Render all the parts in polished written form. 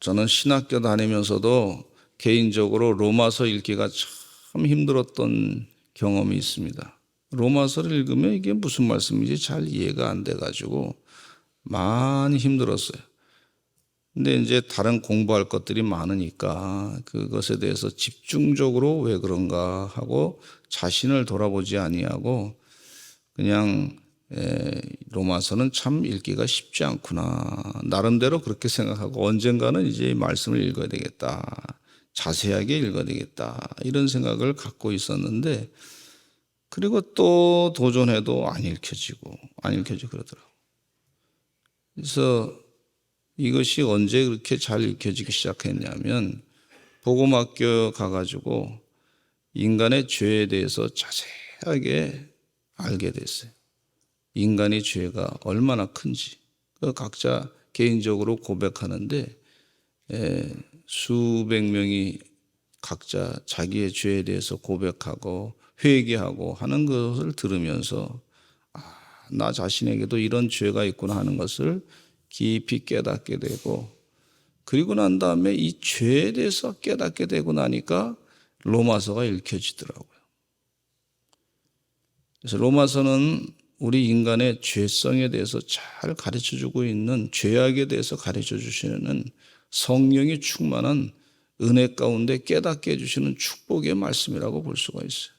저는 신학교 다니면서도 개인적으로 로마서 읽기가 참 힘들었던 경험이 있습니다. 로마서를 읽으면 이게 무슨 말씀인지 잘 이해가 안 돼가지고 많이 힘들었어요. 근데 이제 다른 공부할 것들이 많으니까 그것에 대해서 집중적으로 왜 그런가 하고 자신을 돌아보지 아니하고 그냥 로마서는 참 읽기가 쉽지 않구나. 나름대로 그렇게 생각하고 언젠가는 이제 이 말씀을 읽어야 되겠다. 자세하게 읽어야 되겠다. 이런 생각을 갖고 있었는데 그리고 또 도전해도 안 읽혀지고 그러더라고요. 그래서 이것이 언제 그렇게 잘 읽혀지기 시작했냐면 복음학교 가가지고 인간의 죄에 대해서 자세하게 알게 됐어요. 인간의 죄가 얼마나 큰지 각자 개인적으로 고백하는데 수백 명이 각자 자기의 죄에 대해서 고백하고 회개하고 하는 것을 들으면서 나 자신에게도 이런 죄가 있구나 하는 것을 깊이 깨닫게 되고 그리고 난 다음에 이 죄에 대해서 깨닫게 되고 나니까 로마서가 읽혀지더라고요. 그래서 로마서는 우리 인간의 죄성에 대해서 잘 가르쳐주고 있는 죄악에 대해서 가르쳐주시는 성령이 충만한 은혜 가운데 깨닫게 해주시는 축복의 말씀이라고 볼 수가 있어요.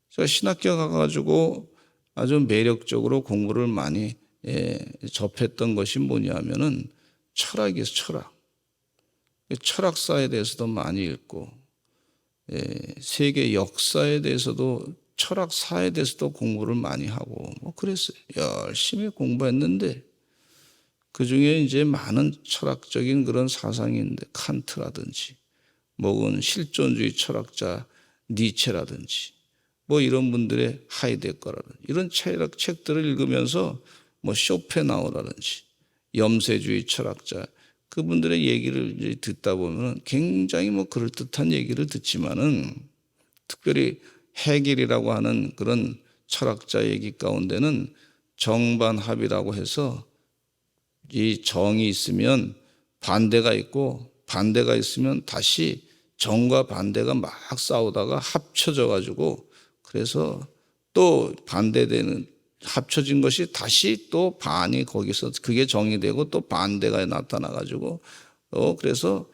제가 신학교 가가지고 아주 매력적으로 공부를 많이 접했던 것이 뭐냐면은 철학이에요. 철학사에 대해서도 많이 읽고 세계 역사에 대해서도 철학사에 대해서도 공부를 많이 하고 뭐 그랬어요. 열심히 공부했는데 그중에 이제 많은 철학적인 그런 사상이 있는데 칸트라든지 혹은 실존주의 철학자 니체라든지 뭐 이런 분들의 하이데거라든지 이런 철학 책들을 읽으면서 뭐 쇼펜하우라든지 염세주의 철학자 그분들의 얘기를 이제 듣다 보면 굉장히 뭐 그럴듯한 얘기를 듣지만은 특별히 헤겔이라고 하는 그런 철학자 얘기 가운데는 정반합이라고 해서 이 정이 있으면 반대가 있고 반대가 있으면 다시 정과 반대가 막 싸우다가 합쳐져 가지고 그래서 또 반대되는 합쳐진 것이 다시 또 반이 거기서 그게 정이 되고 또 반대가 나타나 가지고 그래서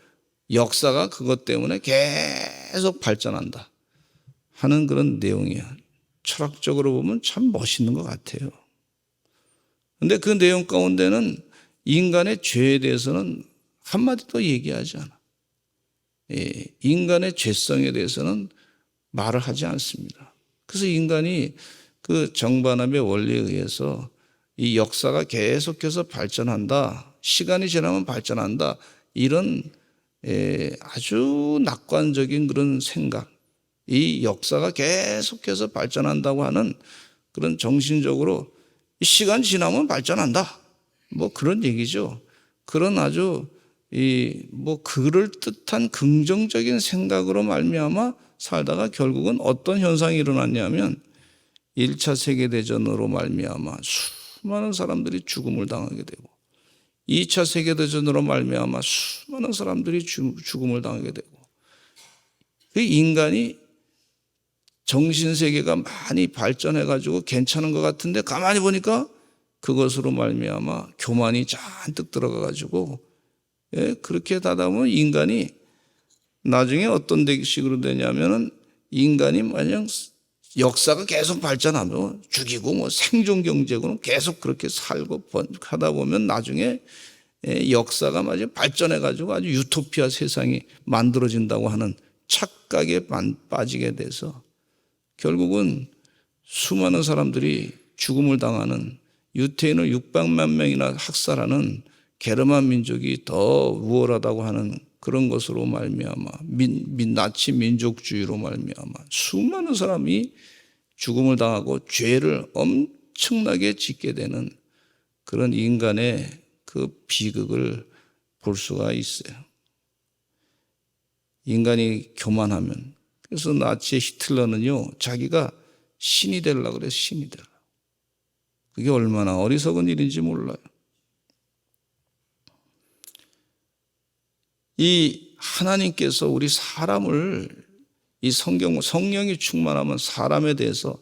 역사가 그것 때문에 계속 발전한다 하는 그런 내용이야. 철학적으로 보면 참 멋있는 것 같아요. 그런데 그 내용 가운데는 인간의 죄에 대해서는 한마디도 얘기하지 않아. 인간의 죄성에 대해서는 말을 하지 않습니다. 그래서 인간이 그 정반합의 원리에 의해서 이 역사가 계속해서 발전한다. 시간이 지나면 발전한다. 이런 아주 낙관적인 그런 생각. 이 역사가 계속해서 발전한다고 하는 그런 정신적으로 시간 지나면 발전한다. 뭐 그런 얘기죠. 그런 아주 뭐 그럴듯한 긍정적인 생각으로 말미암아 살다가 결국은 어떤 현상이 일어났냐면 1차 세계대전으로 말미암아 수많은 사람들이 죽음을 당하게 되고 2차 세계대전으로 말미암아 수많은 사람들이 죽음을 당하게 되고 그 인간이 정신세계가 많이 발전해가지고 괜찮은 것 같은데 가만히 보니까 그것으로 말미암아 교만이 잔뜩 들어가가지고 그렇게 하다 보면 인간이 나중에 어떤 식으로 되냐면은 인간이 만약 역사가 계속 발전하면 죽이고 뭐 생존 경제고는 계속 그렇게 살고 하다 보면 나중에 역사가 마치 발전해가지고 아주 유토피아 세상이 만들어진다고 하는 착각에 빠지게 돼서 결국은 수많은 사람들이 죽음을 당하는 유태인을 600만 명이나 학살하는 게르만 민족이 더 우월하다고 하는 그런 것으로 말미암아 나치 민족주의로 말미암아 수많은 사람이 죽음을 당하고 죄를 엄청나게 짓게 되는 그런 인간의 그 비극을 볼 수가 있어요. 인간이 교만하면 그래서 나치 히틀러는요 자기가 신이 되려고 그래요. 신이 되려고. 그게 얼마나 어리석은 일인지 몰라요. 이 하나님께서 우리 사람을 이 성령이 충만하면 사람에 대해서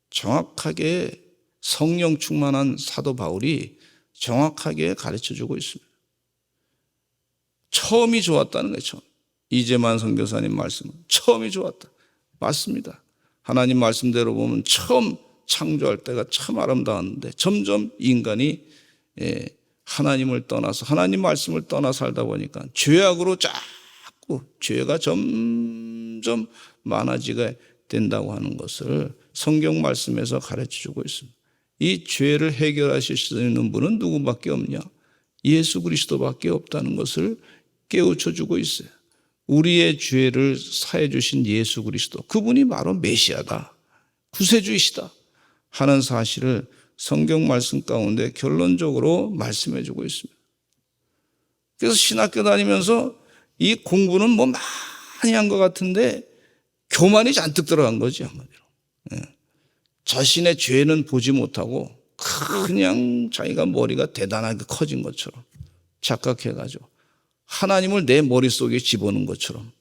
정확하게 성령 충만한 사도 바울이 정확하게 가르쳐주고 있습니다. 처음이 좋았다는 거죠. 이재만 선교사님 말씀은 처음이 좋았다. 맞습니다. 하나님 말씀대로 보면 처음 창조할 때가 참 아름다웠는데 점점 인간이 하나님을 떠나서 하나님 말씀을 떠나 살다 보니까 죄악으로 자꾸 죄가 점점 많아지게 된다고 하는 것을 성경 말씀에서 가르쳐주고 있습니다. 이 죄를 해결하실 수 있는 분은 누구밖에 없냐? 예수 그리스도밖에 없다는 것을 깨우쳐주고 있어요. 우리의 죄를 사해 주신 예수 그리스도, 그분이 바로 메시아다, 구세주이시다 하는 사실을 성경 말씀 가운데 결론적으로 말씀해 주고 있습니다. 그래서 신학교 다니면서 이 공부는 뭐 많이 한 것 같은데 교만이 잔뜩 들어간 거지, 한마디로. 자신의 죄는 보지 못하고 그냥 자기가 머리가 대단하게 커진 것처럼 착각해가지고 하나님을 내 머릿속에 집어넣은 것처럼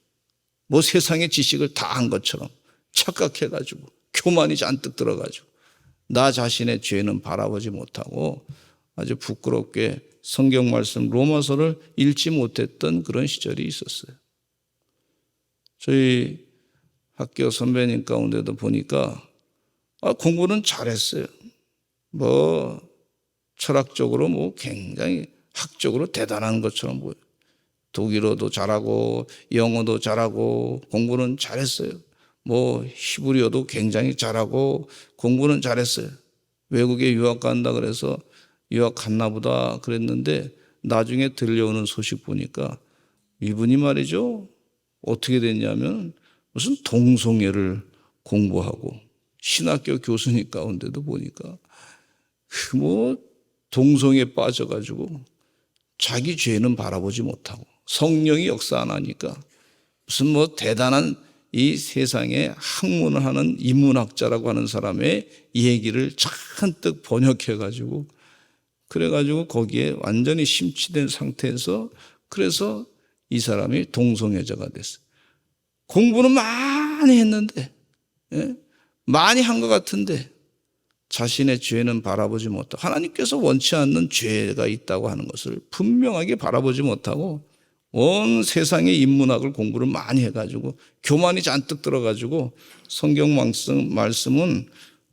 뭐 세상의 지식을 다 한 것처럼 착각해가지고 교만이 잔뜩 들어가지고 나 자신의 죄는 바라보지 못하고 아주 부끄럽게 성경 말씀 로마서를 읽지 못했던 그런 시절이 있었어요. 저희 학교 선배님 가운데도 보니까 공부는 잘했어요. 뭐 철학적으로 뭐 굉장히 학적으로 대단한 것처럼 보여요. 독일어도 잘하고 영어도 잘하고 공부는 잘했어요. 뭐 히브리어도 굉장히 잘하고 공부는 잘했어요. 외국에 유학 간다 그래서 유학 갔나 보다 그랬는데 나중에 들려오는 소식 보니까 이분이 말이죠, 어떻게 됐냐면 무슨 동성애를 공부하고 신학교 교수님 가운데도 보니까 뭐 동성애에 빠져가지고 자기 죄는 바라보지 못하고 성령이 역사 안 하니까 무슨 뭐 대단한 이 세상에 학문을 하는 인문학자라고 하는 사람의 얘기를 잔뜩 번역해가지고 그래가지고 거기에 완전히 심취된 상태에서 그래서 이 사람이 동성애자가 됐어요. 공부는 많이 했는데, 많이 한 것 같은데 자신의 죄는 바라보지 못하고 하나님께서 원치 않는 죄가 있다고 하는 것을 분명하게 바라보지 못하고 온 세상의 인문학을 공부를 많이 해가지고 교만이 잔뜩 들어가지고 성경 말씀은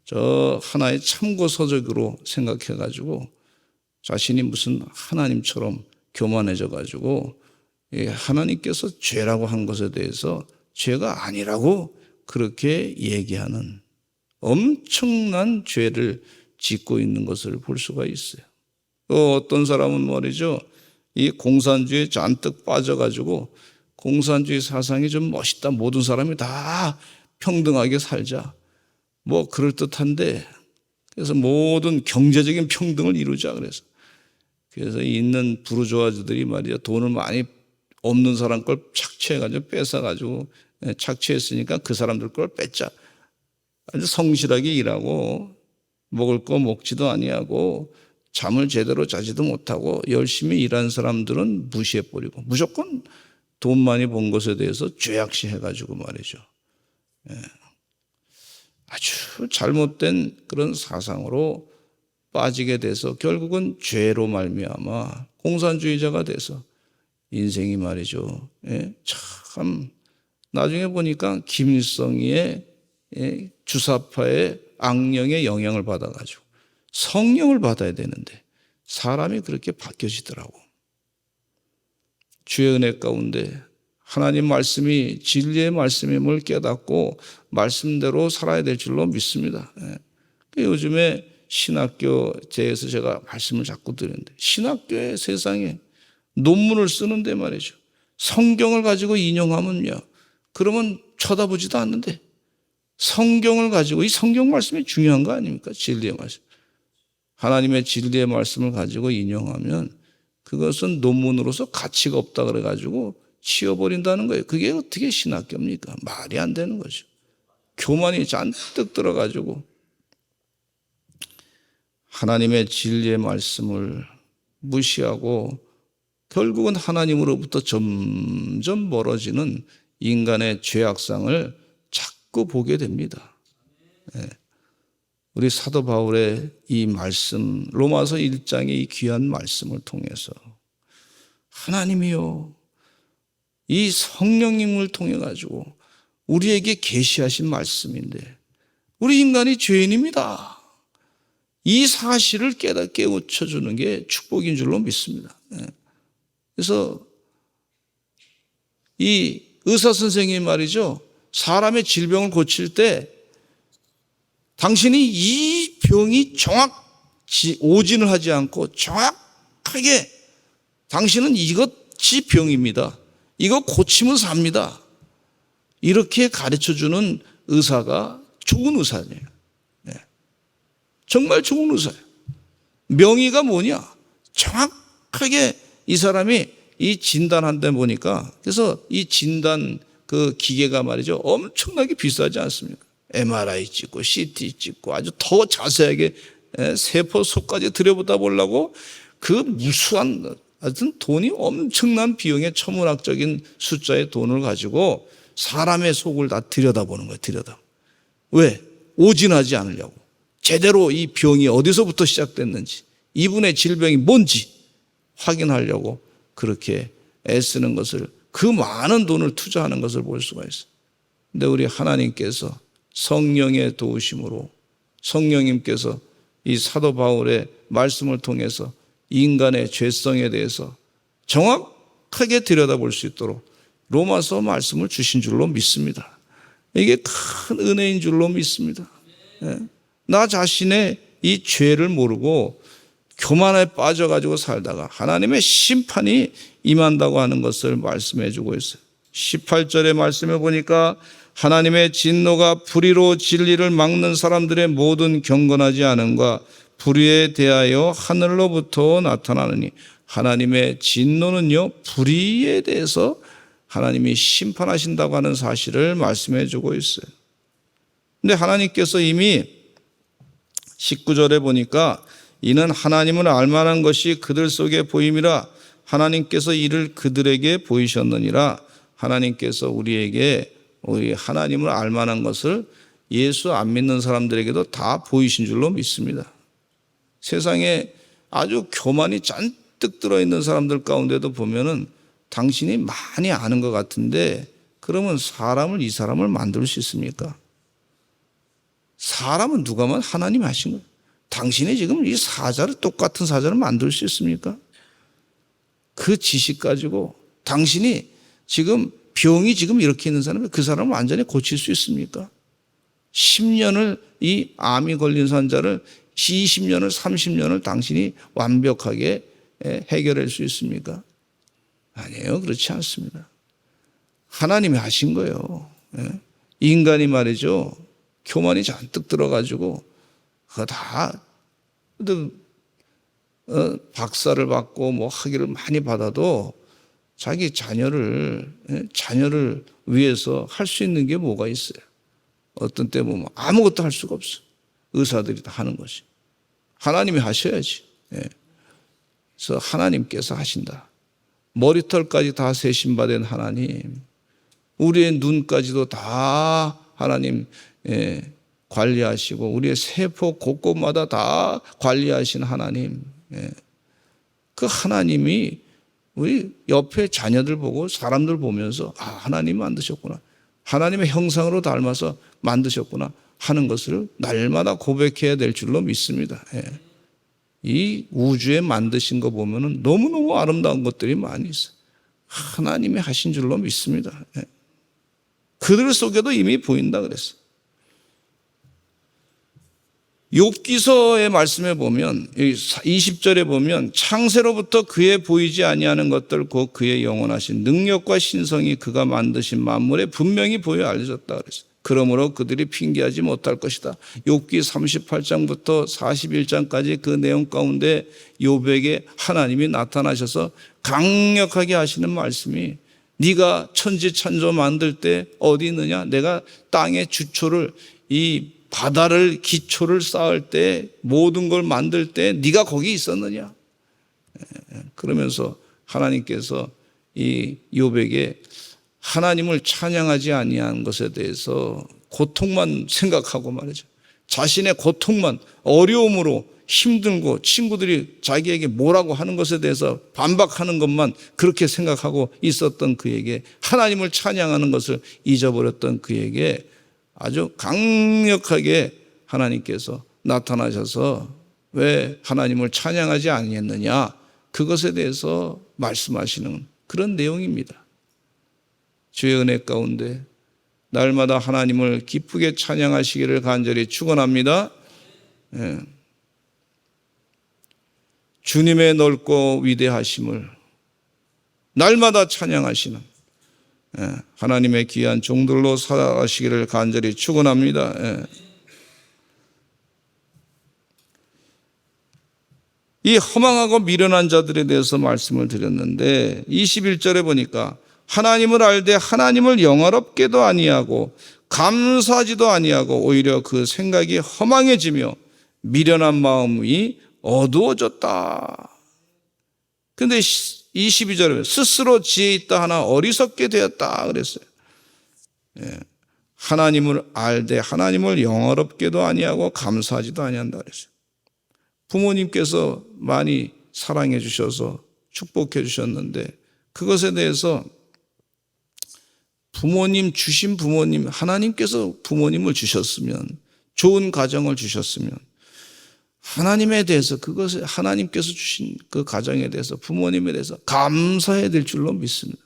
저 하나의 참고 서적으로 생각해가지고 자신이 무슨 하나님처럼 교만해져가지고 하나님께서 죄라고 한 것에 대해서 죄가 아니라고 그렇게 얘기하는 엄청난 죄를 짓고 있는 것을 볼 수가 있어요. 어떤 사람은 말이죠, 이 공산주의에 잔뜩 빠져가지고 공산주의 사상이 좀 멋있다, 모든 사람이 다 평등하게 살자, 뭐 그럴듯한데 그래서 모든 경제적인 평등을 이루자 그래서 있는 부르주아들이 말이죠, 돈을 많이 없는 사람 걸 착취해가지고 뺏어가지고 착취했으니까 그 사람들 걸 뺏자. 아주 성실하게 일하고 먹을 거 먹지도 아니하고 잠을 제대로 자지도 못하고 열심히 일한 사람들은 무시해버리고 무조건 돈 많이 번 것에 대해서 죄악시해가지고 말이죠. 아주 잘못된 그런 사상으로 빠지게 돼서 결국은 죄로 말미암아 공산주의자가 돼서 인생이 말이죠. 참 나중에 보니까 김일성의 주사파의 악령의 영향을 받아가지고 성령을 받아야 되는데 사람이 그렇게 바뀌어지더라고. 주의 은혜 가운데 하나님 말씀이 진리의 말씀임을 깨닫고 말씀대로 살아야 될 줄로 믿습니다. 요즘에 신학교제에서 제가 말씀을 자꾸 드리는데 신학교의 세상에 논문을 쓰는데 말이죠, 성경을 가지고 인용하면요, 그러면 쳐다보지도 않는데 성경을 가지고, 이 성경 말씀이 중요한 거 아닙니까? 진리의 말씀. 하나님의 진리의 말씀을 가지고 인용하면 그것은 논문으로서 가치가 없다 그래가지고 치워버린다는 거예요. 그게 어떻게 신학교입니까? 말이 안 되는 거죠. 교만이 잔뜩 들어가지고 하나님의 진리의 말씀을 무시하고 결국은 하나님으로부터 점점 멀어지는 인간의 죄악상을 자꾸 보게 됩니다. 우리 사도 바울의 이 말씀, 로마서 1장의 이 귀한 말씀을 통해서 하나님이요, 이 성령님을 통해 가지고 우리에게 계시하신 말씀인데 우리 인간이 죄인입니다. 이 사실을 깨우쳐 주는 게 축복인 줄로 믿습니다. 그래서 이 의사 선생님이 말이죠, 사람의 질병을 고칠 때 당신이 이 병이 정확히 오진을 하지 않고 정확하게 당신은 이것이 병입니다, 이거 고치면 삽니다, 이렇게 가르쳐주는 의사가 좋은 의사예요. 정말 좋은 의사예요. 명의가 뭐냐? 정확하게 이 사람이 이 진단한다 보니까, 그래서 이 진단 그 기계가 말이죠, 엄청나게 비싸지 않습니까? MRI 찍고 CT 찍고 아주 더 자세하게 세포 속까지 들여보다 보려고 그 무수한, 하여튼 돈이 엄청난 비용의 천문학적인 숫자의 돈을 가지고 사람의 속을 다 들여다보는 거예요. 왜? 오진하지 않으려고. 제대로 이 병이 어디서부터 시작됐는지, 이분의 질병이 뭔지 확인하려고 그렇게 애쓰는 것을, 그 많은 돈을 투자하는 것을 볼 수가 있어요. 근데 우리 하나님께서 성령의 도우심으로, 성령님께서 이 사도 바울의 말씀을 통해서 인간의 죄성에 대해서 정확하게 들여다볼 수 있도록 로마서 말씀을 주신 줄로 믿습니다. 이게 큰 은혜인 줄로 믿습니다. 나 자신의 이 죄를 모르고 교만에 빠져가지고 살다가 하나님의 심판이 임한다고 하는 것을 말씀해 주고 있어요. 18절의 말씀에 보니까 하나님의 진노가 불의로 진리를 막는 사람들의 모든 경건하지 않음과 불의에 대하여 하늘로부터 나타나느니, 하나님의 진노는요, 불의에 대해서 하나님이 심판하신다고 하는 사실을 말씀해 주고 있어요. 근데 하나님께서 이미 19절에 보니까 이는 하나님을 알만한 것이 그들 속에 보임이라, 하나님께서 이를 그들에게 보이셨느니라. 하나님께서 우리에게 우리 하나님을 알만한 것을 예수 안 믿는 사람들에게도 다 보이신 줄로 믿습니다. 세상에 아주 교만이 잔뜩 들어있는 사람들 가운데도 보면은 당신이 많이 아는 것 같은데, 그러면 이 사람을 만들 수 있습니까? 사람은 누가만 하나님이 하신 거예요. 당신이 지금 이 사자를, 똑같은 사자를 만들 수 있습니까? 그 지식 가지고 당신이 지금 병이 지금 이렇게 있는 사람이 그 사람을 완전히 고칠 수 있습니까? 10년을 이 암이 걸린 환자를 20년을 30년을 당신이 완벽하게 해결할 수 있습니까? 아니에요. 그렇지 않습니다. 하나님이 하신 거예요. 인간이 말이죠, 교만이 잔뜩 들어가지고 그거 다 박사를 받고 뭐 학위를 많이 받아도 자기 자녀를 위해서 할 수 있는 게 뭐가 있어요? 어떤 때 보면 아무것도 할 수가 없어. 의사들이 다 하는 것이. 하나님이 하셔야지. 그래서 하나님께서 하신다. 머리털까지 다 세심받은 하나님, 우리의 눈까지도 다 하나님 관리하시고 우리의 세포 곳곳마다 다 관리하신 하나님, 그 하나님이 우리 옆에 자녀들 보고 사람들 보면서 하나님 만드셨구나, 하나님의 형상으로 닮아서 만드셨구나 하는 것을 날마다 고백해야 될 줄로 믿습니다. 이 우주에 만드신 거 보면은 너무너무 아름다운 것들이 많이 있어요. 하나님이 하신 줄로 믿습니다. 그들 속에도 이미 보인다 그랬어요. 욥기서의 말씀에 보면 20절에 보면 창세로부터 그의 보이지 아니하는 것들 곧 그의 영원하신 능력과 신성이 그가 만드신 만물에 분명히 보여 알려졌다 그랬어요. 그러므로 그들이 핑계하지 못할 것이다. 욥기 38장부터 41장까지 그 내용 가운데 욥에게 하나님이 나타나셔서 강력하게 하시는 말씀이, 네가 천지찬조 만들 때 어디 있느냐? 내가 땅의 주초를, 이 바다를 기초를 쌓을 때, 모든 걸 만들 때 네가 거기 있었느냐? 그러면서 하나님께서 이 욥에게 하나님을 찬양하지 아니한 것에 대해서 고통만 생각하고 말이죠. 자신의 고통만, 어려움으로 힘들고 친구들이 자기에게 뭐라고 하는 것에 대해서 반박하는 것만 그렇게 생각하고 있었던 그에게, 하나님을 찬양하는 것을 잊어버렸던 그에게 아주 강력하게 하나님께서 나타나셔서 왜 하나님을 찬양하지 아니했느냐, 그것에 대해서 말씀하시는 그런 내용입니다. 주의 은혜 가운데 날마다 하나님을 기쁘게 찬양하시기를 간절히 축원합니다. 예. 주님의 넓고 위대하심을 날마다 찬양하시는 하나님의 귀한 종들로 살아가시기를 간절히 축원합니다. 이 허망하고 미련한 자들에 대해서 말씀을 드렸는데 21절에 보니까 하나님을 알되 하나님을 영화롭게도 아니하고 감사하지도 아니하고 오히려 그 생각이 허망해지며 미련한 마음이 어두워졌다. 그런데 22절에 스스로 지혜 있다 하나 어리석게 되었다 그랬어요. 하나님을 알되 하나님을 영화롭게도 아니하고 감사하지도 아니한다 그랬어요. 부모님께서 많이 사랑해 주셔서 축복해 주셨는데 그것에 대해서 주신 부모님, 하나님께서 부모님을 주셨으면, 좋은 가정을 주셨으면 하나님에 대해서, 그것에 하나님께서 주신 그 가정에 대해서, 부모님에 대해서 감사해야 될 줄로 믿습니다.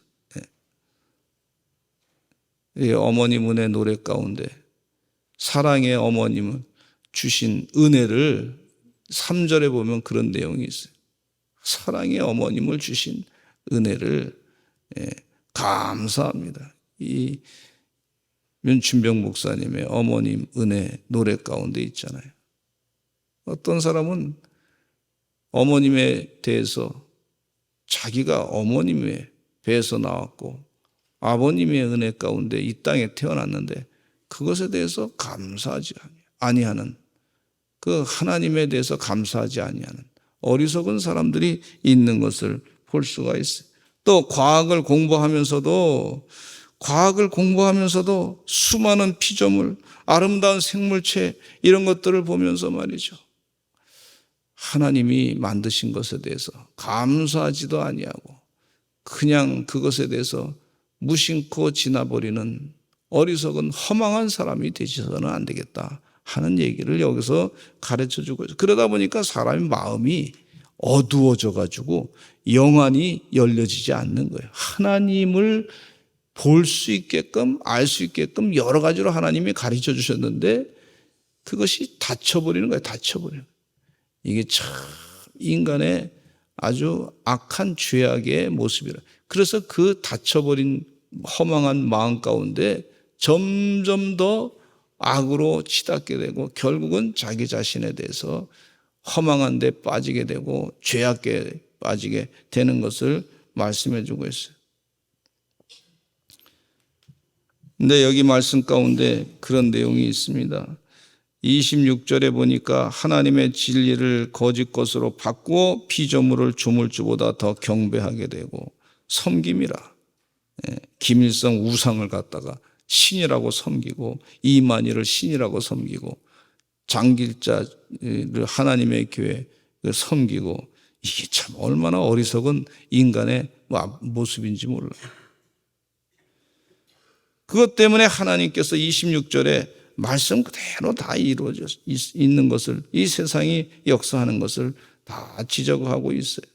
어머님 은혜 노래 가운데 사랑의 어머님을 주신 은혜를 3절에 보면 그런 내용이 있어요. 사랑의 어머님을 주신 은혜를 감사합니다. 이 윤춘병 목사님의 어머님 은혜 노래 가운데 있잖아요. 어떤 사람은 어머님에 대해서 자기가 어머님의 배에서 나왔고 아버님의 은혜 가운데 이 땅에 태어났는데 그것에 대해서 감사하지 아니하는, 그 하나님에 대해서 감사하지 아니하는 어리석은 사람들이 있는 것을 볼 수가 있어요. 또 과학을 공부하면서도 수많은 피조물, 아름다운 생물체 이런 것들을 보면서 말이죠, 하나님이 만드신 것에 대해서 감사하지도 아니하고 그냥 그것에 대해서 무심코 지나버리는 어리석은 허망한 사람이 되셔서는 안 되겠다 하는 얘기를 여기서 가르쳐주고 있어요. 그러다 보니까 사람의 마음이 어두워져 가지고 영안이 열려지지 않는 거예요. 하나님을 볼 수 있게끔, 알 수 있게끔 여러 가지로 하나님이 가르쳐 주셨는데 그것이 닫혀버리는 거예요. 닫혀버리는 거예요. 이게 참 인간의 아주 악한 죄악의 모습이라. 그래서 그 닫혀버린 허망한 마음 가운데 점점 더 악으로 치닫게 되고 결국은 자기 자신에 대해서 허망한 데 빠지게 되고 죄악에 빠지게 되는 것을 말씀해 주고 있어요. 근데 여기 말씀 가운데 그런 내용이 있습니다. 26절에 보니까 하나님의 진리를 거짓 것으로 바꾸어 피조물을 조물주보다 더 경배하게 되고 섬김이라. 김일성 우상을 갖다가 신이라고 섬기고 이만희를 신이라고 섬기고 장길자를 하나님의 교회 섬기고, 이게 참 얼마나 어리석은 인간의 모습인지 몰라요. 그것 때문에 하나님께서 26절에 말씀 그대로 다 이루어져 있는 것을, 이 세상이 역사하는 것을 다 지적하고 있어요.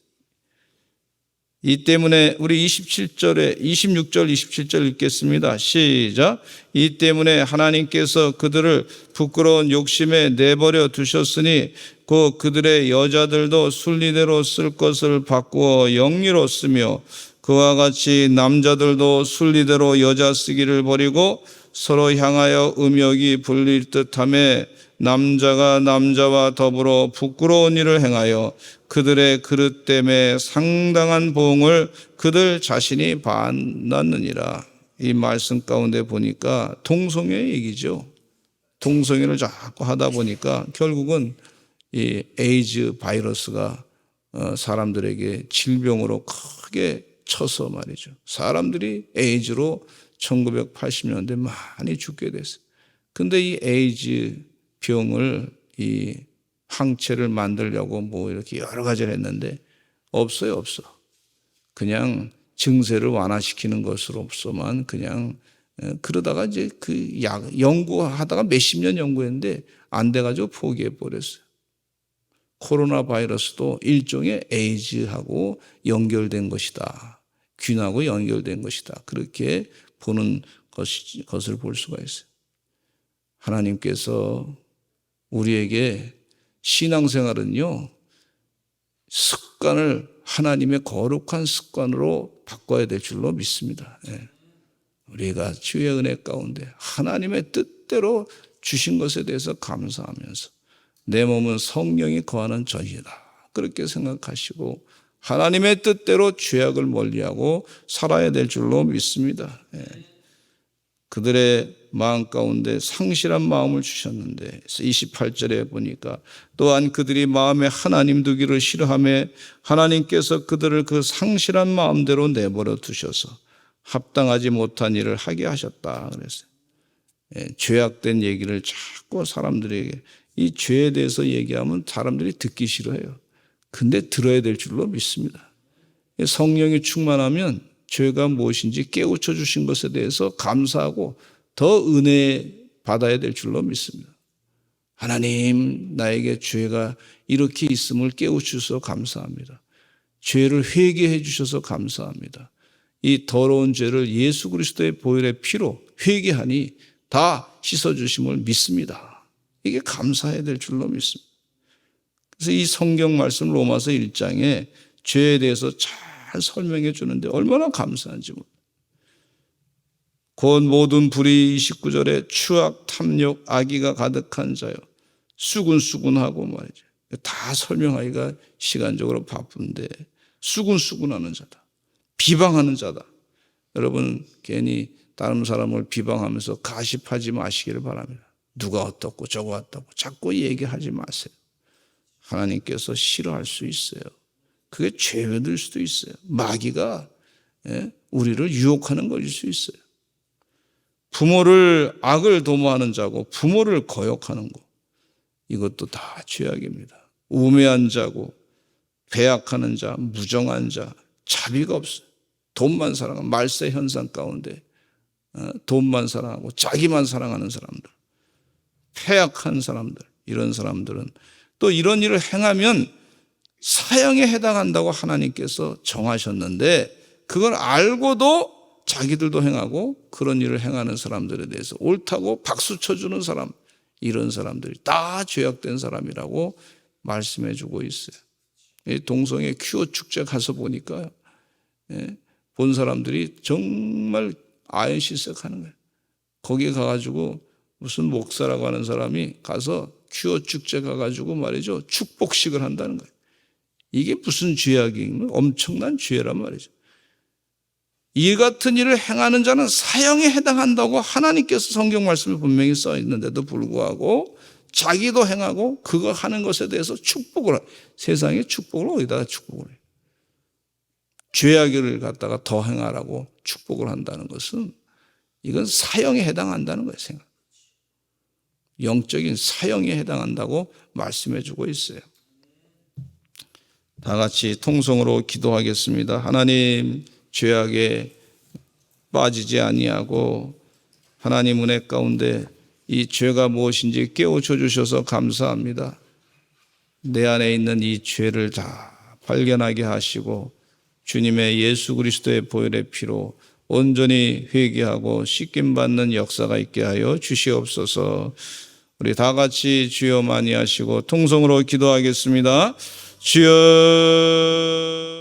이 때문에 우리 26절 27절 읽겠습니다. 시작. 이 때문에 하나님께서 그들을 부끄러운 욕심에 내버려 두셨으니 곧 그들의 여자들도 순리대로 쓸 것을 바꾸어 영리로 쓰며 그와 같이 남자들도 순리대로 여자 쓰기를 버리고 서로 향하여 음욕이 불릴 듯하며 남자가 남자와 더불어 부끄러운 일을 행하여 그들의 그릇 때문에 상당한 보응을 그들 자신이 받았느니라. 이 말씀 가운데 보니까 동성애 얘기죠. 동성애를 자꾸 하다 보니까 결국은 이 에이즈 바이러스가 사람들에게 질병으로 크게 쳐서 말이죠. 사람들이 에이즈로 1980년대 많이 죽게 됐어요. 근데 이 에이즈 병을, 이 항체를 만들려고 뭐 이렇게 여러 가지를 했는데 없어요. 그냥 증세를 완화시키는 것으로서만 그냥 그러다가 이제 그 연구하다가 몇십 년 연구했는데 안 돼가지고 포기해버렸어요. 코로나 바이러스도 일종의 에이즈하고 연결된 것이다. 균하고 연결된 것이다. 그렇게 보는 것을 볼 수가 있어요. 하나님께서 우리에게 신앙생활은요, 습관을 하나님의 거룩한 습관으로 바꿔야 될 줄로 믿습니다. 우리가 주의 은혜 가운데 하나님의 뜻대로 주신 것에 대해서 감사하면서 내 몸은 성령이 거하는 전이다. 그렇게 생각하시고 하나님의 뜻대로 죄악을 멀리하고 살아야 될 줄로 믿습니다. 그들의 마음 가운데 상실한 마음을 주셨는데 28절에 보니까 또한 그들이 마음에 하나님 두기를 싫어하며 하나님께서 그들을 그 상실한 마음대로 내버려 두셔서 합당하지 못한 일을 하게 하셨다 그랬어요. 죄악된 얘기를 자꾸 사람들에게, 이 죄에 대해서 얘기하면 사람들이 듣기 싫어해요. 근데 들어야 될 줄로 믿습니다. 성령이 충만하면 죄가 무엇인지 깨우쳐 주신 것에 대해서 감사하고 더 은혜 받아야 될 줄로 믿습니다. 하나님, 나에게 죄가 이렇게 있음을 깨우쳐서 감사합니다. 죄를 회개해 주셔서 감사합니다. 이 더러운 죄를 예수 그리스도의 보혈의 피로 회개하니 다 씻어주심을 믿습니다. 이게 감사해야 될 줄로 믿습니다. 그래서 이 성경 말씀 로마서 1장에 죄에 대해서 잘 설명해 주는데 얼마나 감사한지 모릅니다. 곧 모든 불의 29절에 추악, 탐욕, 악의가 가득한 자요. 수군수군하고 말이죠. 다 설명하기가 시간적으로 바쁜데 수군수군하는 자다. 비방하는 자다. 여러분 괜히 다른 사람을 비방하면서 가십하지 마시기를 바랍니다. 누가 어떻고 저거 어떻고 자꾸 얘기하지 마세요. 하나님께서 싫어할 수 있어요. 그게 죄가 수도 있어요. 마귀가 우리를 유혹하는 것일 수 있어요. 부모를 악을 도모하는 자고 부모를 거역하는 것, 이것도 다 죄악입니다. 우매한 자고 배약하는 자, 무정한 자, 자비가 없어요. 돈만 사랑하는 말세 현상 가운데 돈만 사랑하고 자기만 사랑하는 사람들, 패약한 사람들, 이런 사람들은 또 이런 일을 행하면 사형에 해당한다고 하나님께서 정하셨는데 그걸 알고도 자기들도 행하고 그런 일을 행하는 사람들에 대해서 옳다고 박수 쳐주는 사람, 이런 사람들이 다 죄악된 사람이라고 말씀해 주고 있어요. 동성애 큐어 축제 가서 보니까 본 사람들이 정말 아연실색하는 거예요. 거기에 가가지고 무슨 목사라고 하는 사람이 가서 큐어 축제 가가지고 말이죠, 축복식을 한다는 거예요. 이게 무슨 죄악이면 엄청난 죄란 말이죠. 이 같은 일을 행하는 자는 사형에 해당한다고 하나님께서 성경 말씀에 분명히 써 있는데도 불구하고 자기도 행하고 그거 하는 것에 대해서 축복을, 세상에 축복을 어디다가 축복을 해요. 죄악을 갖다가 더 행하라고 축복을 한다는 것은 이건 사형에 해당한다는 거예요. 생각. 영적인 사형에 해당한다고 말씀해 주고 있어요. 다 같이 통성으로 기도하겠습니다. 하나님, 죄악에 빠지지 아니하고 하나님 은혜 가운데 이 죄가 무엇인지 깨우쳐 주셔서 감사합니다. 내 안에 있는 이 죄를 다 발견하게 하시고 주님의 예수 그리스도의 보혈의 피로 온전히 회개하고 씻김받는 역사가 있게 하여 주시옵소서. 우리 다 같이 주여 많이 하시고 통성으로 기도하겠습니다. 주여